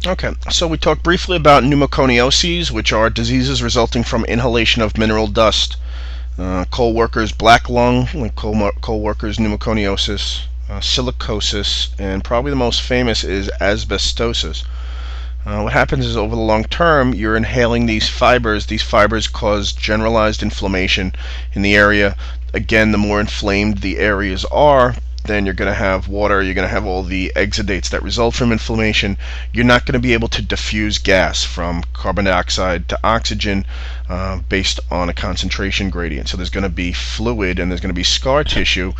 Okay, so we talked briefly about pneumoconioses, which are diseases resulting from inhalation of mineral dust. Coal workers' black lung, like coal workers' pneumoconiosis, silicosis, and probably the most famous is asbestosis. What happens is over the long term, you're inhaling these fibers. These fibers cause generalized inflammation in the area. Again, the more inflamed the areas are, then you're going to have water, you're going to have all the exudates that result from inflammation. You're not going to be able to diffuse gas from carbon dioxide to oxygen based on a concentration gradient. So there's going to be fluid and there's going to be scar tissue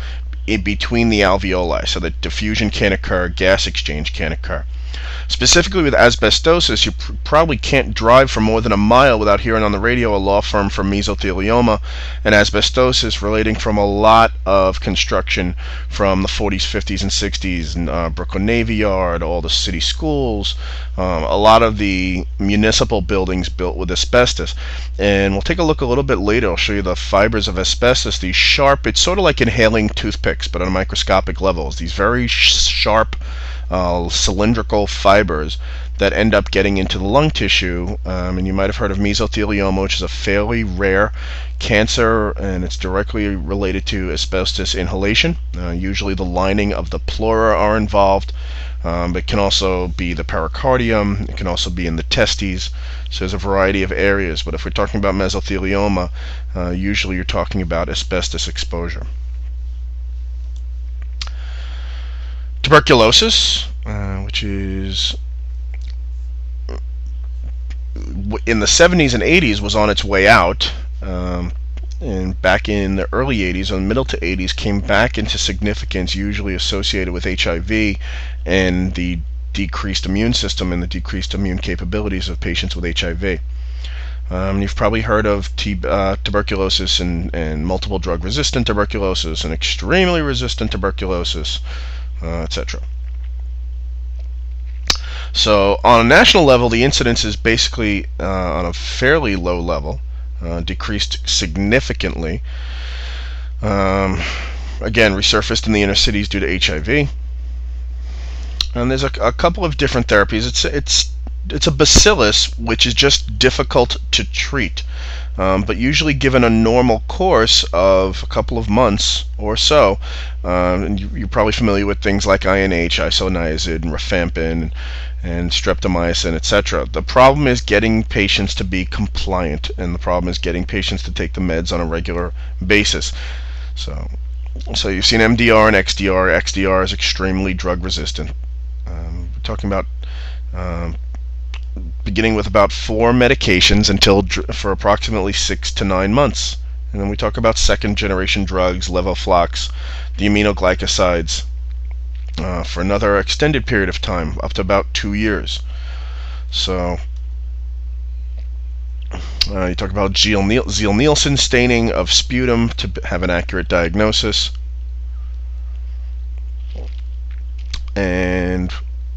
in between the alveoli so that diffusion can't occur, gas exchange can't occur. Specifically with asbestosis, you probably can't drive for more than a mile without hearing on the radio a law firm for mesothelioma and asbestosis relating from a lot of construction from the 40s, 50s, and 60s, and Brooklyn Navy Yard, all the city schools, a lot of the municipal buildings built with asbestos. And we'll take a look a little bit later. I'll show you the fibers of asbestos. These sharp, it's sort of like inhaling toothpicks, but on a microscopic level. These very sharp cylindrical fibers that end up getting into the lung tissue. And you might have heard of mesothelioma, which is a fairly rare cancer, and it's directly related to asbestos inhalation. Usually the lining of the pleura are involved. It can also be the pericardium. It can also be in the testes. So there's a variety of areas. But if we're talking about mesothelioma, usually you're talking about asbestos exposure. Tuberculosis, which is in the 70s and 80s was on its way out, and back in the early 80s, or middle to 80s, came back into significance, usually associated with HIV and the decreased immune system and the decreased immune capabilities of patients with HIV. You've probably heard of tuberculosis and multiple drug resistant tuberculosis and extremely resistant tuberculosis, etc. So on a national level, the incidence is basically on a fairly low level, decreased significantly. Again, resurfaced in the inner cities due to HIV. And there's a couple of different therapies. It's a bacillus which is just difficult to treat. But usually given a normal course of a couple of months or so, and you're probably familiar with things like INH, isoniazid, and rifampin, and streptomycin, etc. The problem is getting patients to be compliant, and the problem is getting patients to take the meds on a regular basis. So you've seen MDR and XDR. XDR is extremely drug resistant. We're talking about beginning with about 4 medications for approximately 6 to 9 months. And then we talk about second generation drugs, levoflox, the aminoglycosides, for another extended period of time, up to about 2 years. So you talk about Ziehl-Neelsen staining of sputum to have an accurate diagnosis. And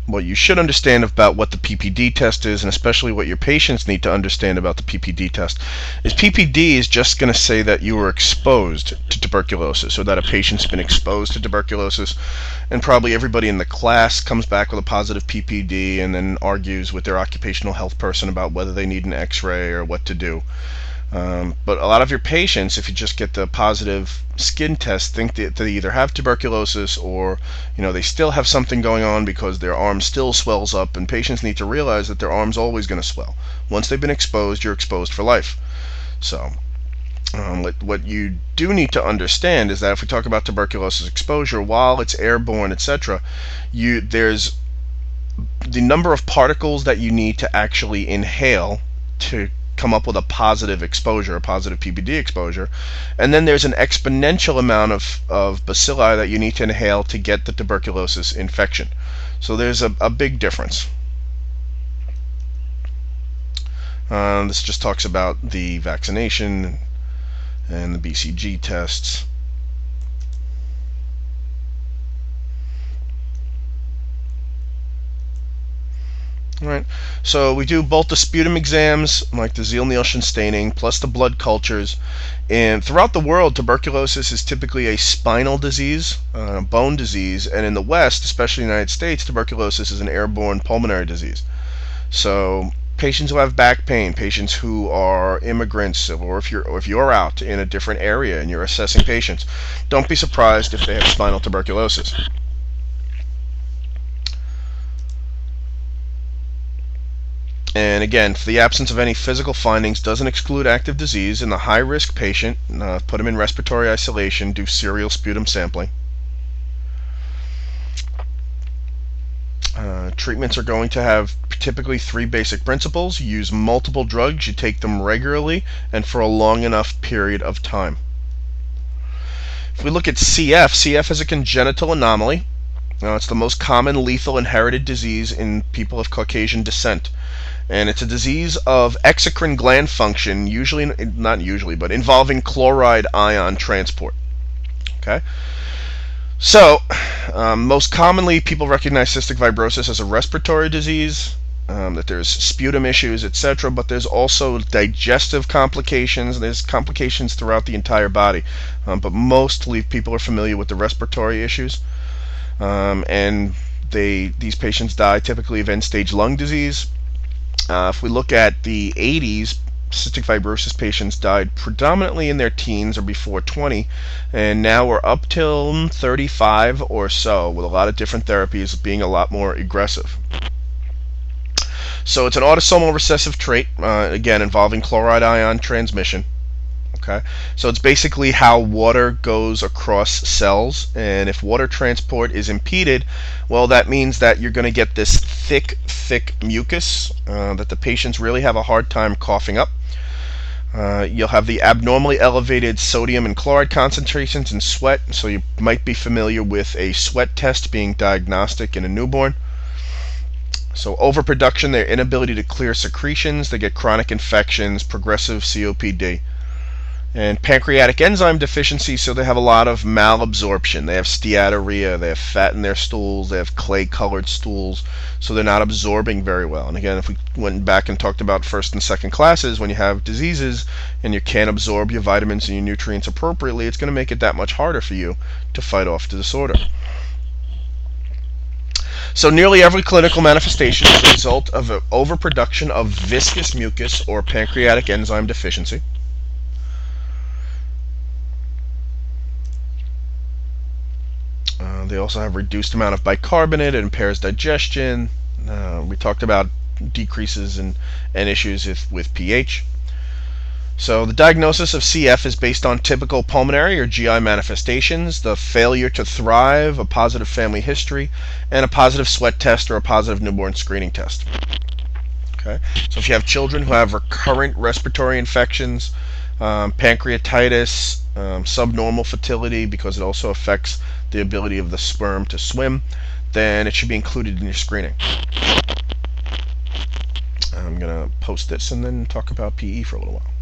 what you should understand about what the PPD test is, and especially what your patients need to understand about the PPD test, is PPD is just going to say that you were exposed to tuberculosis, or that a patient's been exposed to tuberculosis, and probably everybody in the class comes back with a positive PPD and then argues with their occupational health person about whether they need an x-ray or what to do. But a lot of your patients, if you just get the positive skin test, think that they either have tuberculosis or they still have something going on because their arm still swells up, and patients need to realize that their arm's always going to swell. Once they've been exposed, you're exposed for life. So what you do need to understand is that if we talk about tuberculosis exposure, while it's airborne, etc., there's the number of particles that you need to actually inhale to come up with a positive exposure, a positive PPD exposure, and then there's an exponential amount of bacilli that you need to inhale to get the tuberculosis infection. So there's a big difference. This just talks about the vaccination and the BCG tests. Right. So we do both the sputum exams, like the Zeal-Nielsen staining, plus the blood cultures. And throughout the world, tuberculosis is typically a spinal disease, bone disease, and in the West, especially in the United States, tuberculosis is an airborne pulmonary disease. So patients who have back pain, patients who are immigrants, or if you're out in a different area and you're assessing patients, don't be surprised if they have spinal tuberculosis. And again, the absence of any physical findings doesn't exclude active disease. In the high-risk patient, put them in respiratory isolation, do serial sputum sampling. Treatments are going to have typically three basic principles. You use multiple drugs, you take them regularly, and for a long enough period of time. If we look at CF, CF is a congenital anomaly. It's the most common lethal inherited disease in people of Caucasian descent. And it's a disease of exocrine gland function, not usually, but involving chloride ion transport. Okay? So, most commonly, people recognize cystic fibrosis as a respiratory disease, that there's sputum issues, etc., but there's also digestive complications. There's complications throughout the entire body, but mostly people are familiar with the respiratory issues, and these patients die typically of end-stage lung disease. If we look at the 80s, cystic fibrosis patients died predominantly in their teens or before 20, and now we're up till 35 or so, with a lot of different therapies being a lot more aggressive. So it's an autosomal recessive trait, again involving chloride ion transmission. Okay, so it's basically how water goes across cells, and if water transport is impeded, well, that means that you're going to get this thick mucus that the patients really have a hard time coughing up. You'll have the abnormally elevated sodium and chloride concentrations in sweat, so you might be familiar with a sweat test being diagnostic in a newborn. So overproduction, their inability to clear secretions, they get chronic infections, progressive COPD. And pancreatic enzyme deficiency, so they have a lot of malabsorption. They have steatorrhea, they have fat in their stools, they have clay-colored stools, so they're not absorbing very well. And again, if we went back and talked about first and second classes, when you have diseases and you can't absorb your vitamins and your nutrients appropriately, it's going to make it that much harder for you to fight off the disorder. So nearly every clinical manifestation is a result of an overproduction of viscous mucus or pancreatic enzyme deficiency. They also have reduced amount of bicarbonate. It impairs digestion. We talked about decreases and issues with pH. So the diagnosis of CF is based on typical pulmonary or GI manifestations, the failure to thrive, a positive family history, and a positive sweat test or a positive newborn screening test. Okay, so if you have children who have recurrent respiratory infections, pancreatitis, subnormal fertility, because it also affects the ability of the sperm to swim, then it should be included in your screening. I'm going to post this and then talk about PE for a little while.